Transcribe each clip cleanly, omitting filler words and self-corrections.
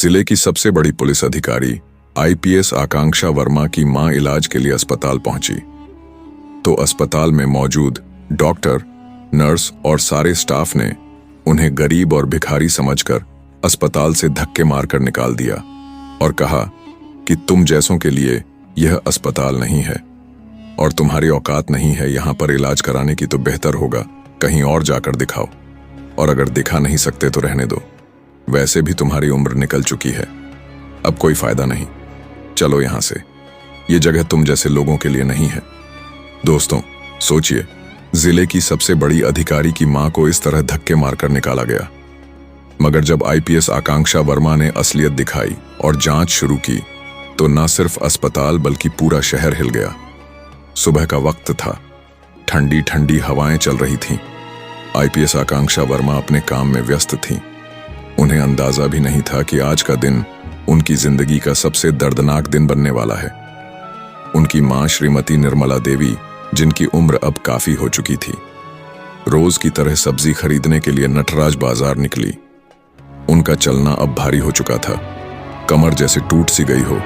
जिले की सबसे बड़ी पुलिस अधिकारी आईपीएस आकांक्षा वर्मा की मां इलाज के लिए अस्पताल पहुंची तो अस्पताल में मौजूद डॉक्टर, नर्स और सारे स्टाफ ने उन्हें गरीब और भिखारी समझकर अस्पताल से धक्के मारकर निकाल दिया और कहा कि तुम जैसों के लिए यह अस्पताल नहीं है और तुम्हारी औकात नहीं है यहां पर इलाज कराने की, तो बेहतर होगा कहीं और जाकर दिखाओ, और अगर दिखा नहीं सकते तो रहने दो, वैसे भी तुम्हारी उम्र निकल चुकी है, अब कोई फायदा नहीं, चलो यहां से, ये जगह तुम जैसे लोगों के लिए नहीं है। दोस्तों सोचिए, जिले की सबसे बड़ी अधिकारी की मां को इस तरह धक्के मारकर निकाला गया। मगर जब आईपीएस आकांक्षा वर्मा ने असलियत दिखाई और जांच शुरू की तो न सिर्फ अस्पताल बल्कि पूरा शहर हिल गया। सुबह का वक्त था, ठंडी ठंडी हवाएं चल रही थीं। आईपीएस आकांक्षा वर्मा अपने काम में व्यस्त थीं। उन्हें अंदाजा भी नहीं था कि आज का दिन उनकी जिंदगी का सबसे दर्दनाक दिन बनने वाला है। उनकी मां श्रीमती निर्मला देवी, जिनकी उम्र अब काफी हो चुकी थी, रोज की तरह सब्जी खरीदने के लिए नटराज बाजार निकली। उनका चलना अब भारी हो चुका था, कमर जैसे टूट सी गई हो।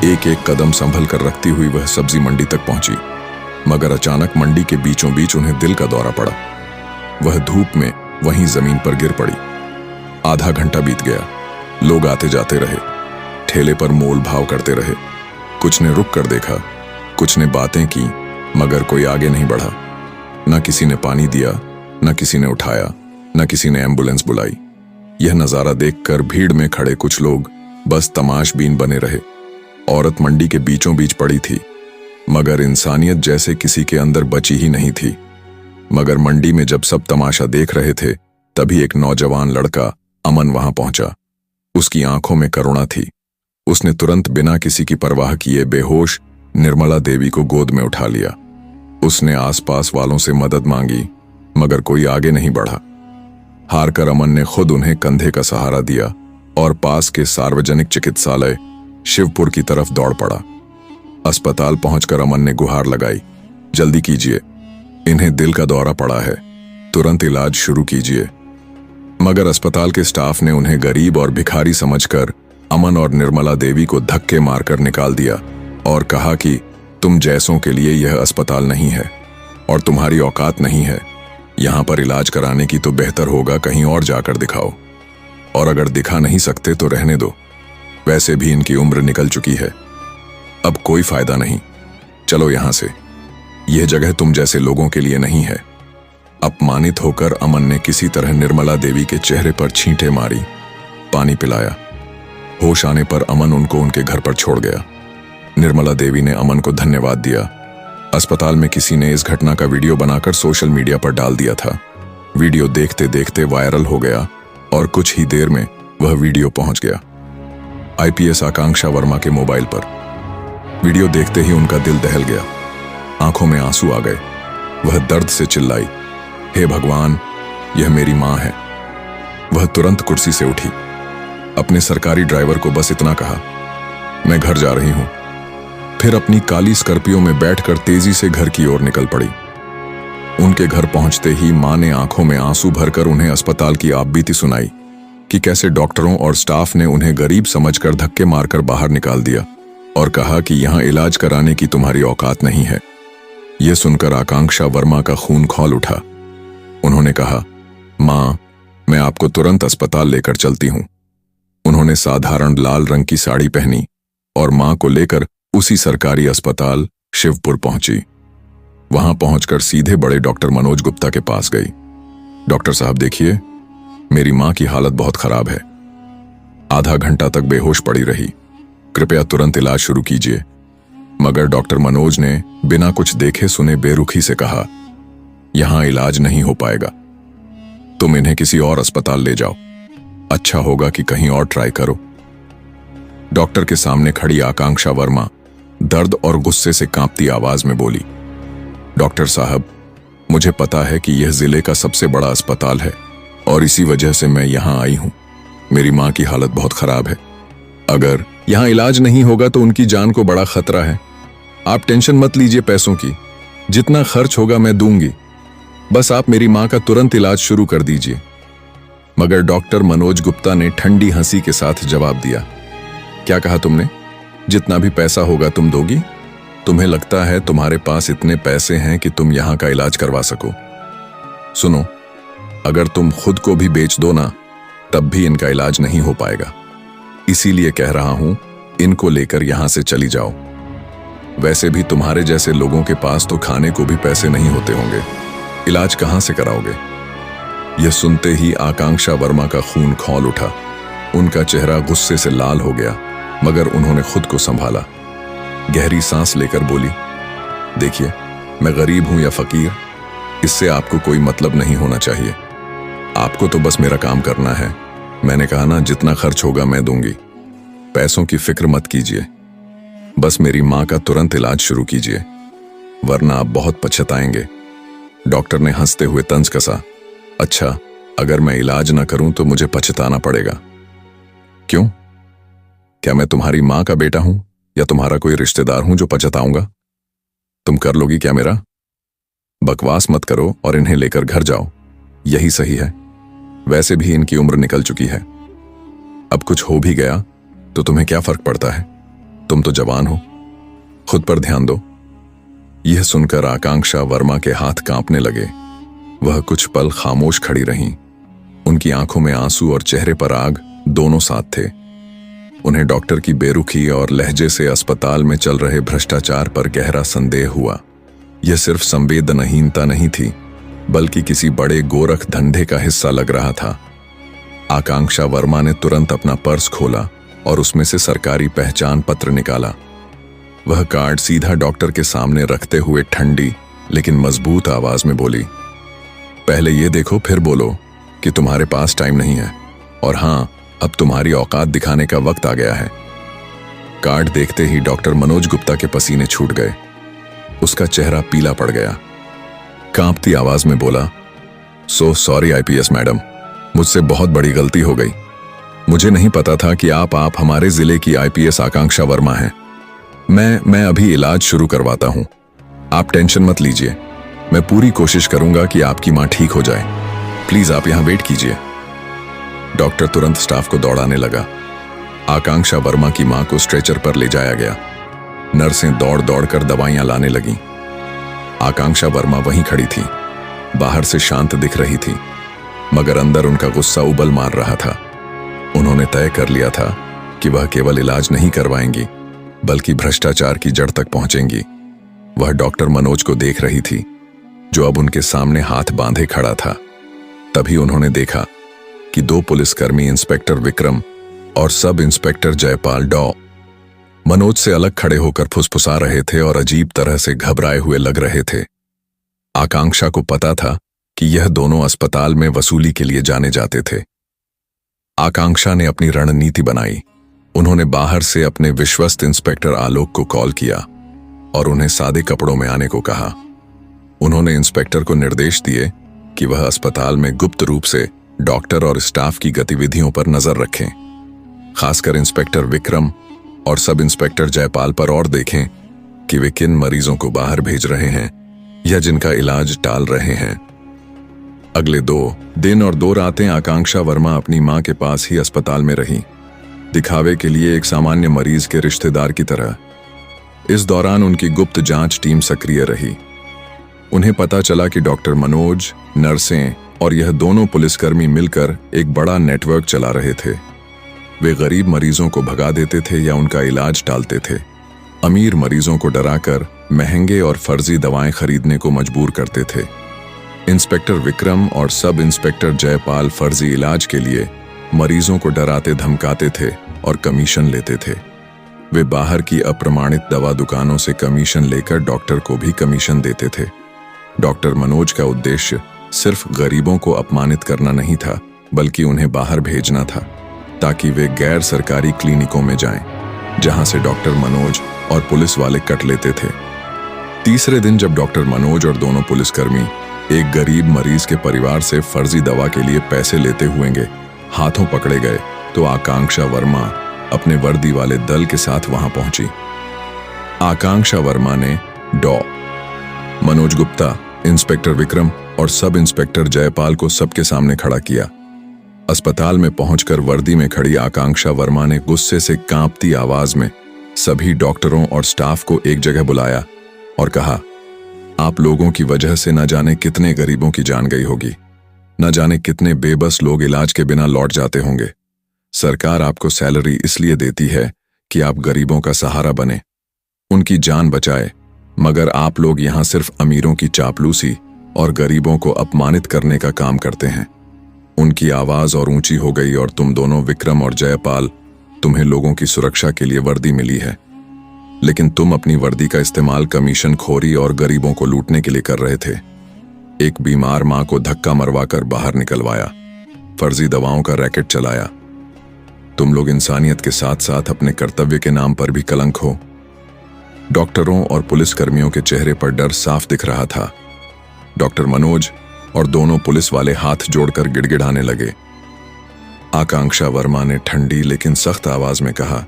एक एक कदम संभल कर रखती हुई वह सब्जी मंडी तक पहुंची, मगर अचानक मंडी के बीचों बीच उन्हें दिल का दौरा पड़ा। वह धूप में वहीं जमीन पर गिर पड़ी। आधा घंटा बीत गया, लोग आते जाते रहे, ठेले पर मोल भाव करते रहे। कुछ ने रुक कर देखा, कुछ ने बातें की, मगर कोई आगे नहीं बढ़ा। न किसी ने पानी दिया, न किसी ने उठाया, न किसी ने एम्बुलेंस बुलाई। यह नजारा देखकर भीड़ में खड़े कुछ लोग बस तमाशबीन बने रहे। औरत मंडी के बीचों बीच पड़ी थी, मगर इंसानियत जैसे किसी के अंदर बची ही नहीं थी। मगर मंडी में जब सब तमाशा देख रहे थे, तभी एक नौजवान लड़का अमन वहां पहुंचा। उसकी आंखों में करुणा थी। उसने तुरंत बिना किसी की परवाह किए बेहोश निर्मला देवी को गोद में उठा लिया। उसने आसपास वालों से मदद मांगी, मगर कोई आगे नहीं बढ़ा। हारकर अमन ने खुद उन्हें कंधे का सहारा दिया और पास के सार्वजनिक चिकित्सालय शिवपुर की तरफ दौड़ पड़ा। अस्पताल पहुंचकर अमन ने गुहार लगाई, जल्दी कीजिए, इन्हें दिल का दौरा पड़ा है, तुरंत इलाज शुरू कीजिए। मगर अस्पताल के स्टाफ ने उन्हें गरीब और भिखारी समझकर अमन और निर्मला देवी को धक्के मारकर निकाल दिया और कहा कि तुम जैसों के लिए यह अस्पताल नहीं है और तुम्हारी औकात नहीं है यहां पर इलाज कराने की, तो बेहतर होगा कहीं और जाकर दिखाओ, और अगर दिखा नहीं सकते तो रहने दो, वैसे भी इनकी उम्र निकल चुकी है, अब कोई फायदा नहीं, चलो यहां से, यह जगह तुम जैसे लोगों के लिए नहीं है। अपमानित होकर अमन ने किसी तरह निर्मला देवी के चेहरे पर छींटे मारी, पानी पिलाया। होश आने पर अमन उनको उनके घर पर छोड़ गया। निर्मला देवी ने अमन को धन्यवाद दिया। अस्पताल में किसी ने इस घटना का वीडियो बनाकर सोशल मीडिया पर डाल दिया था। वीडियो देखते देखते वायरल हो गया और कुछ ही देर में वह वीडियो पहुंच गया आईपीएस आकांक्षा वर्मा के मोबाइल पर। वीडियो देखते ही उनका दिल दहल गया, आंखों में आंसू आ गए। वह दर्द से चिल्लाई, हे भगवान, यह मेरी मां है। वह तुरंत कुर्सी से उठी, अपने सरकारी ड्राइवर को बस इतना कहा, मैं घर जा रही हूं। फिर अपनी काली स्कॉर्पियो में बैठकर तेजी से घर की ओर निकल पड़ी। उनके घर पहुंचते ही मां ने आंखों में आंसू भरकर उन्हें अस्पताल की आपबीती सुनाई कि कैसे डॉक्टरों और स्टाफ ने उन्हें गरीब समझकर धक्के मारकर बाहर निकाल दिया और कहा कि यहां इलाज कराने की तुम्हारी औकात नहीं है। यह सुनकर आकांक्षा वर्मा का खून खौल उठा। उन्होंने कहा, मां, मैं आपको तुरंत अस्पताल लेकर चलती हूं। उन्होंने साधारण लाल रंग की साड़ी पहनी और मां को लेकर उसी सरकारी अस्पताल शिवपुर पहुंची। वहां पहुंचकर सीधे बड़े डॉक्टर मनोज गुप्ता के पास गई। डॉक्टर साहब देखिए, मेरी मां की हालत बहुत खराब है, आधा घंटा तक बेहोश पड़ी रही, कृपया तुरंत इलाज शुरू कीजिए। मगर डॉक्टर मनोज ने बिना कुछ देखे सुने बेरुखी से कहा, यहां इलाज नहीं हो पाएगा, तुम इन्हें किसी और अस्पताल ले जाओ, अच्छा होगा कि कहीं और ट्राई करो। डॉक्टर के सामने खड़ी आकांक्षा वर्मा दर्द और गुस्से से कांपती आवाज में बोली, डॉक्टर साहब, मुझे पता है कि यह जिले का सबसे बड़ा अस्पताल है और इसी वजह से मैं यहां आई हूं। मेरी मां की हालत बहुत खराब है, अगर यहां इलाज नहीं होगा तो उनकी जान को बड़ा खतरा है। आप टेंशन मत लीजिए पैसों की, जितना खर्च होगा मैं दूंगी, बस आप मेरी मां का तुरंत इलाज शुरू कर दीजिए। मगर डॉक्टर मनोज गुप्ता ने ठंडी हंसी के साथ जवाब दिया, क्या कहा तुमने? जितना भी पैसा होगा तुम दोगी? तुम्हें लगता है तुम्हारे पास इतने पैसे हैं कि तुम यहां का इलाज करवा सको? सुनो, अगर तुम खुद को भी बेच दो ना, तब भी इनका इलाज नहीं हो पाएगा। इसीलिए कह रहा हूं, इनको लेकर यहां से चली जाओ। वैसे भी तुम्हारे जैसे लोगों के पास तो खाने को भी पैसे नहीं होते होंगे, इलाज कहां से कराओगे? यह सुनते ही आकांक्षा वर्मा का खून खौल उठा। उनका चेहरा गुस्से से लाल हो गया, मगर उन्होंने खुद को संभाला। गहरी सांस लेकर बोली, देखिए, मैं गरीब हूं या फकीर, इससे आपको कोई मतलब नहीं होना चाहिए। आपको तो बस मेरा काम करना है। मैंने कहा ना, जितना खर्च होगा मैं दूंगी। पैसों की फिक्र मत कीजिए, बस मेरी मां का तुरंत इलाज शुरू कीजिए, वरना आप बहुत पछताएंगे। डॉक्टर ने हंसते हुए तंज कसा, अच्छा, अगर मैं इलाज ना करूं तो मुझे पछताना पड़ेगा। क्यों? क्या मैं तुम्हारी मां का बेटा हूं या तुम्हारा कोई रिश्तेदार हूं जो पछताऊंगा? तुम कर लोगी क्या मेरा? बकवास मत करो और इन्हें लेकर घर जाओ, यही सही है। वैसे भी इनकी उम्र निकल चुकी है। अब कुछ हो भी गया तो तुम्हें क्या फर्क पड़ता है? तुम तो जवान हो, खुद पर ध्यान दो। यह सुनकर आकांक्षा वर्मा के हाथ कांपने लगे। वह कुछ पल खामोश खड़ी रहीं। उनकी आंखों में आंसू और चेहरे पर आग दोनों साथ थे। उन्हें डॉक्टर की बेरुखी और लहजे से अस्पताल में चल रहे भ्रष्टाचार पर गहरा संदेह हुआ। यह सिर्फ संवेदनहीनता नहीं थी, बल्कि किसी बड़े गोरख धंधे का हिस्सा लग रहा था। आकांक्षा वर्मा ने तुरंत अपना पर्स खोला और उसमें से सरकारी पहचान पत्र निकाला। वह कार्ड सीधा डॉक्टर के सामने रखते हुए ठंडी लेकिन मजबूत आवाज में बोली, पहले ये देखो फिर बोलो कि तुम्हारे पास टाइम नहीं है, और हां, अब तुम्हारी औकात दिखाने का वक्त आ गया है। कार्ड देखते ही डॉक्टर मनोज गुप्ता के पसीने छूट गए। उसका चेहरा पीला पड़ गया। कांपती आवाज में बोला, सो सॉरी आईपीएस मैडम, मुझसे बहुत बड़ी गलती हो गई। मुझे नहीं पता था कि आप हमारे जिले की आईपीएस आकांक्षा वर्मा हैं। मैं अभी इलाज शुरू करवाता हूं, आप टेंशन मत लीजिए। मैं पूरी कोशिश करूंगा कि आपकी मां ठीक हो जाए। प्लीज आप यहां वेट कीजिए। डॉक्टर तुरंत स्टाफ को दौड़ाने लगा। आकांक्षा वर्मा की मां को स्ट्रेचर पर ले जाया गया। नर्सें दौड़ दौड़ कर दवाइयां लाने लगीं। आकांक्षा वर्मा वहीं खड़ी थी, बाहर से शांत दिख रही थी, मगर अंदर उनका गुस्सा उबल मार रहा था। उन्होंने तय कर लिया था कि वह केवल इलाज नहीं करवाएंगी, बल्कि भ्रष्टाचार की जड़ तक पहुंचेंगी। वह डॉक्टर मनोज को देख रही थी, जो अब उनके सामने हाथ बांधे खड़ा था। तभी उन्होंने देखा कि दो पुलिसकर्मी, इंस्पेक्टर विक्रम और सब इंस्पेक्टर जयपाल डॉ मनोज से अलग खड़े होकर फुसफुसा रहे थे और अजीब तरह से घबराए हुए लग रहे थे। आकांक्षा को पता था कि यह दोनों अस्पताल में वसूली के लिए जाने जाते थे। आकांक्षा ने अपनी रणनीति बनाई। उन्होंने बाहर से अपने विश्वस्त इंस्पेक्टर आलोक को कॉल किया और उन्हें सादे कपड़ों में आने को कहा। उन्होंने इंस्पेक्टर को निर्देश दिए कि वह अस्पताल में गुप्त रूप से डॉक्टर और स्टाफ की गतिविधियों पर नजर रखें। खासकर इंस्पेक्टर विक्रम और सब इंस्पेक्टर जयपाल पर और देखें कि वे किन मरीजों को बाहर भेज रहे हैं या जिनका इलाज टाल रहे हैं। अगले 2 दिन और 2 रातें आकांक्षा वर्मा अपनी मां के पास ही अस्पताल में रही, दिखावे के लिए एक सामान्य मरीज के रिश्तेदार की तरह। इस दौरान उनकी गुप्त जांच टीम सक्रिय रही। उन्हें पता चला कि डॉक्टर मनोज, नर्सें और यह दोनों पुलिसकर्मी मिलकर एक बड़ा नेटवर्क चला रहे थे। वे गरीब मरीजों को भगा देते थे या उनका इलाज टालते थे। अमीर मरीजों को डराकर महंगे और फर्जी दवाएं खरीदने को मजबूर करते थे। इंस्पेक्टर विक्रम और सब इंस्पेक्टर जयपाल फर्जी इलाज के लिए मरीजों को डराते धमकाते थे और कमीशन लेते थे। वे बाहर की अप्रमाणित दवा दुकानों से कमीशन लेकर डॉक्टर को भी कमीशन देते थे। डॉक्टर मनोज का उद्देश्य सिर्फ गरीबों को अपमानित करना नहीं था, बल्कि उन्हें बाहर भेजना था ताकि वे गैर सरकारी क्लिनिकों में जाएं, जहां से डॉक्टर मनोज और पुलिस वाले कट लेते थे। तीसरे दिन जब डॉक्टर मनोज और दोनों पुलिसकर्मी एक गरीब मरीज के परिवार से फर्जी दवा के लिए पैसे लेते हुए हाथों पकड़े गए, तो आकांक्षा वर्मा अपने वर्दी वाले दल के साथ वहां पहुंची। आकांक्षा वर्मा ने डॉ मनोज गुप्ता, इंस्पेक्टर विक्रम और सब इंस्पेक्टर जयपाल को सबके सामने खड़ा किया। अस्पताल में पहुंचकर वर्दी में खड़ी आकांक्षा वर्मा ने गुस्से से कांपती आवाज में सभी डॉक्टरों और स्टाफ को एक जगह बुलाया और कहा, आप लोगों की वजह से न जाने कितने गरीबों की जान गई होगी, न जाने कितने बेबस लोग इलाज के बिना लौट जाते होंगे। सरकार आपको सैलरी इसलिए देती है कि आप गरीबों का सहारा बने, उनकी जान बचाए, मगर आप लोग यहां सिर्फ अमीरों की चापलूसी और गरीबों को अपमानित करने का काम करते हैं। उनकी आवाज और ऊंची हो गई और तुम दोनों विक्रम और जयपाल, तुम्हें लोगों की सुरक्षा के लिए वर्दी मिली है, लेकिन तुम अपनी वर्दी का इस्तेमाल कमीशन खोरी और गरीबों को लूटने के लिए कर रहे थे। एक बीमार मां को धक्का मरवाकर बाहर निकलवाया, फर्जी दवाओं का रैकेट चलाया। तुम लोग इंसानियत के साथ साथ अपने कर्तव्य के नाम पर भी कलंक हो। डॉक्टरों और पुलिसकर्मियों के चेहरे पर डर साफ दिख रहा था। डॉक्टर मनोज और दोनों पुलिस वाले हाथ जोड़कर गिड़गिड़ाने लगे। आकांक्षा वर्मा ने ठंडी लेकिन सख्त आवाज में कहा,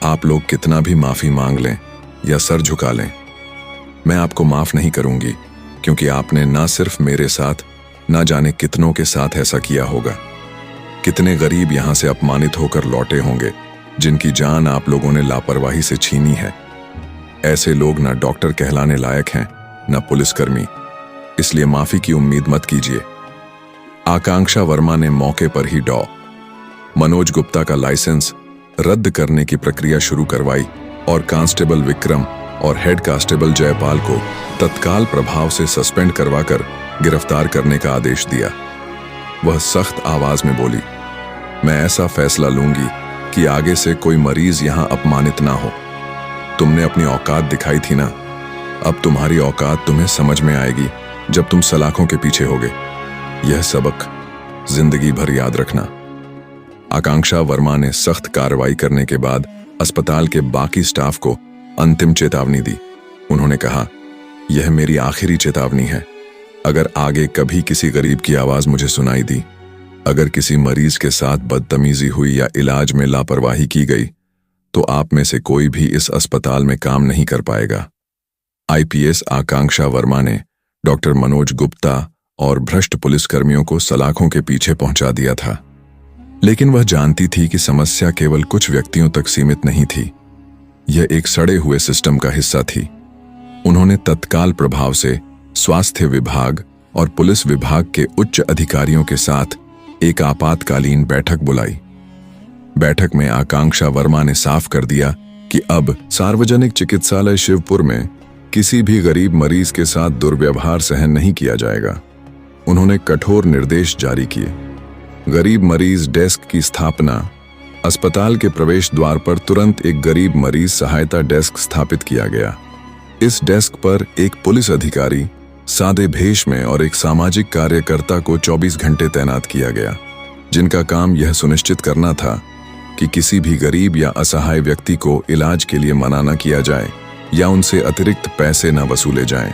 आप लोग कितना भी माफी मांग लें या सर झुका लें, मैं आपको माफ नहीं करूंगी, क्योंकि आपने ना सिर्फ मेरे साथ, ना जाने कितनों के साथ ऐसा किया होगा। कितने गरीब यहां से अपमानित होकर लौटे होंगे, जिनकी जान आप लोगों ने लापरवाही से छीनी है। ऐसे लोग ना डॉक्टर कहलाने लायक हैं, ना पुलिसकर्मी, इसलिए माफी की उम्मीद मत कीजिए। आकांक्षा वर्मा ने मौके पर ही डॉ. मनोज गुप्ता का लाइसेंस रद्द करने की प्रक्रिया शुरू करवाई और कांस्टेबल विक्रम और हेड कांस्टेबल जयपाल को तत्काल प्रभाव से सस्पेंड करवाकर गिरफ्तार करने का आदेश दिया। वह सख्त आवाज में बोली, मैं ऐसा फैसला लूंगी कि आगे से कोई मरीज यहां अपमानित ना हो। तुमने अपनी औकात दिखाई थी ना, अब तुम्हारी औकात तुम्हें समझ में आएगी जब तुम सलाखों के पीछे होगे। यह सबक जिंदगी भर याद रखना। आकांक्षा वर्मा ने सख्त कार्रवाई करने के बाद अस्पताल के बाकी स्टाफ को अंतिम चेतावनी दी। उन्होंने कहा, यह मेरी आखिरी चेतावनी है। अगर आगे कभी किसी गरीब की आवाज मुझे सुनाई दी, अगर किसी मरीज के साथ बदतमीजी हुई या इलाज में लापरवाही की गई, तो आप में से कोई भी इस अस्पताल में काम नहीं कर पाएगा। आईपीएस आकांक्षा वर्मा ने डॉक्टर मनोज गुप्ता और भ्रष्ट पुलिसकर्मियों को सलाखों के पीछे पहुंचा दिया था, लेकिन वह जानती थी कि समस्या केवल कुछ व्यक्तियों तक सीमित नहीं थी। यह एक सड़े हुए सिस्टम का हिस्सा थी। उन्होंने तत्काल प्रभाव से स्वास्थ्य विभाग और पुलिस विभाग के उच्च अधिकारियों के साथ एक आपातकालीन बैठक बुलाई। बैठक में आकांक्षा वर्मा ने साफ कर दिया कि अब सार्वजनिक चिकित्सालय शिवपुर में किसी भी गरीब मरीज के साथ दुर्व्यवहार सहन नहीं किया जाएगा। उन्होंने कठोर निर्देश जारी किए। गरीब मरीज डेस्क की स्थापना। अस्पताल के प्रवेश द्वार पर तुरंत एक गरीब मरीज सहायता डेस्क स्थापित किया गया। इस डेस्क पर एक पुलिस अधिकारी सादे भेष में और एक सामाजिक कार्यकर्ता को 24 घंटे तैनात किया गया, जिनका काम यह सुनिश्चित करना था कि किसी भी गरीब या असहाय व्यक्ति को इलाज के लिए मना न किया जाए या उनसे अतिरिक्त पैसे न वसूले जाएं।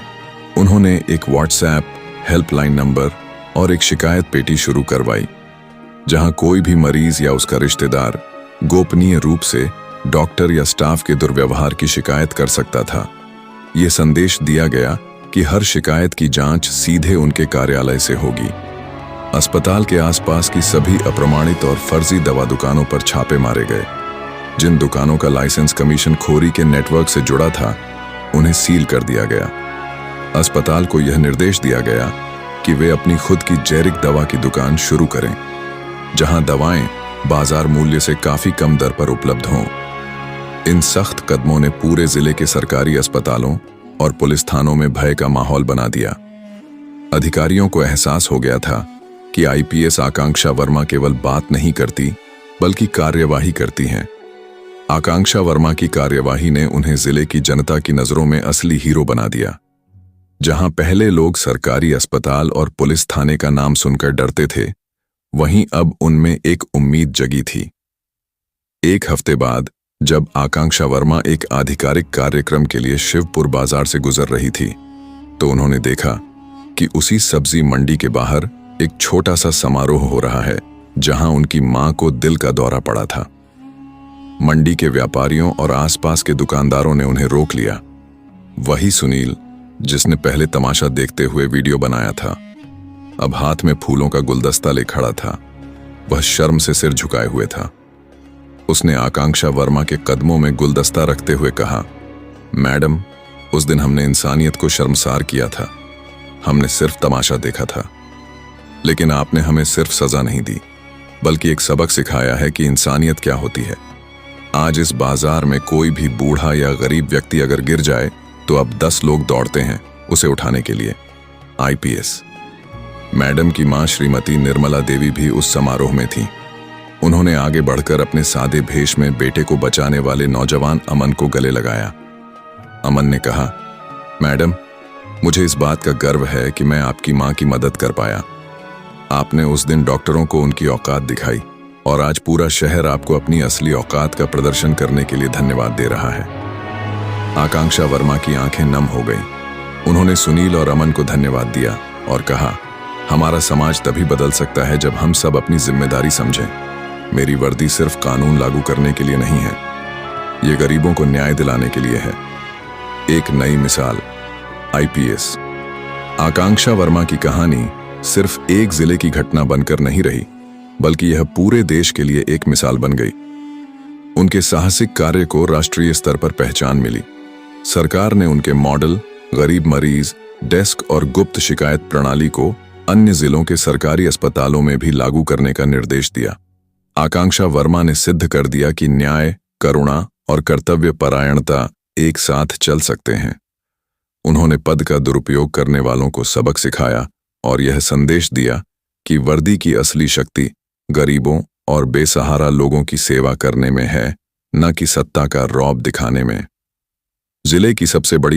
उन्होंने एक व्हाट्सएप हेल्पलाइन नंबर और एक शिकायत पेटी शुरू करवाई, जहां कोई भी मरीज या उसका रिश्तेदार गोपनीय रूप से डॉक्टर या स्टाफ के दुर्व्यवहार की शिकायत कर सकता था। यह संदेश दिया गया कि हर शिकायत की जांच सीधे उनके कार्यालय से होगी। अस्पताल के आसपास की सभी अप्रमाणित और फर्जी दवा दुकानों पर छापे मारे गए। जिन दुकानों का लाइसेंस कमीशन खोरी के नेटवर्क से जुड़ा था, उन्हें सील कर दिया गया। अस्पताल को यह निर्देश दिया गया कि वे अपनी खुद की जेरिक दवा की दुकान शुरू करें, जहां दवाएं बाजार मूल्य से काफी कम दर पर उपलब्ध हों। इन सख्त कदमों ने पूरे जिले के सरकारी अस्पतालों और पुलिस थानों में भय का माहौल बना दिया। अधिकारियों को एहसास हो गया था कि आईपीएस आकांक्षा वर्मा केवल बात नहीं करती, बल्कि कार्यवाही करती हैं। आकांक्षा वर्मा की कार्यवाही ने उन्हें जिले की जनता की नजरों में असली हीरो बना दिया। जहां पहले लोग सरकारी अस्पताल और पुलिस थाने का नाम सुनकर डरते थे, वहीं अब उनमें एक उम्मीद जगी थी। एक हफ्ते बाद जब आकांक्षा वर्मा एक आधिकारिक कार्यक्रम के लिए शिवपुर बाजार से गुजर रही थी, तो उन्होंने देखा कि उसी सब्जी मंडी के बाहर एक छोटा सा समारोह हो रहा है, जहां उनकी मां को दिल का दौरा पड़ा था। मंडी के व्यापारियों और आसपास के दुकानदारों ने उन्हें रोक लिया। वही सुनील जिसने पहले तमाशा देखते हुए वीडियो बनाया था, अब हाथ में फूलों का गुलदस्ता ले खड़ा था। वह शर्म से सिर झुकाए हुए था। उसने आकांक्षा वर्मा के कदमों में गुलदस्ता रखते हुए कहा, मैडम, उस दिन हमने इंसानियत को शर्मसार किया था। हमने सिर्फ तमाशा देखा था, लेकिन आपने हमें सिर्फ सजा नहीं दी, बल्कि एक सबक सिखाया है कि इंसानियत क्या होती है। आज इस बाजार में कोई भी बूढ़ा या गरीब व्यक्ति अगर गिर जाए तो अब 10 लोग दौड़ते हैं उसे उठाने के लिए। आईपीएस। मैडम की मां श्रीमती निर्मला देवी भी उस समारोह में थी। उन्होंने आगे बढ़कर अपने सादे भेष में बेटे को बचाने वाले नौजवान अमन को गले लगाया। अमन ने कहा, मैडम, मुझे इस बात का गर्व है कि मैं आपकी मां की मदद कर पाया। आपने उस दिन डॉक्टरों को उनकी औकात दिखाई और आज पूरा शहर आपको अपनी असली औकात का प्रदर्शन करने के लिए धन्यवाद दे रहा है। आकांक्षा वर्मा की आंखें नम हो गईं। उन्होंने सुनील और अमन को धन्यवाद दिया और कहा, हमारा समाज तभी बदल सकता है जब हम सब अपनी जिम्मेदारी समझें। मेरी वर्दी सिर्फ कानून लागू करने के लिए नहीं है, ये गरीबों को न्याय दिलाने के लिए है। एक नई मिसाल। आईपीएस। आकांक्षा वर्मा की कहानी सिर्फ एक जिले की घटना बनकर नहीं रही, बल्कि यह पूरे देश के लिए एक मिसाल बन गई। उनके साहसिक कार्य को राष्ट्रीय स्तर पर पहचान मिली। सरकार ने उनके मॉडल, गरीब मरीज, डेस्क और गुप्त शिकायत प्रणाली को अन्य जिलों के सरकारी अस्पतालों में भी लागू करने का निर्देश दिया। आकांक्षा वर्मा ने सिद्ध कर दिया कि न्याय, करुणा और कर्तव्य परायणता एक साथ चल सकते हैं। उन्होंने पद का दुरुपयोग करने वालों को सबक सिखाया और यह संदेश दिया कि वर्दी की असली शक्ति गरीबों और बेसहारा लोगों की सेवा करने में है, न कि सत्ता का रौब दिखाने में। जिले की सबसे बड़ी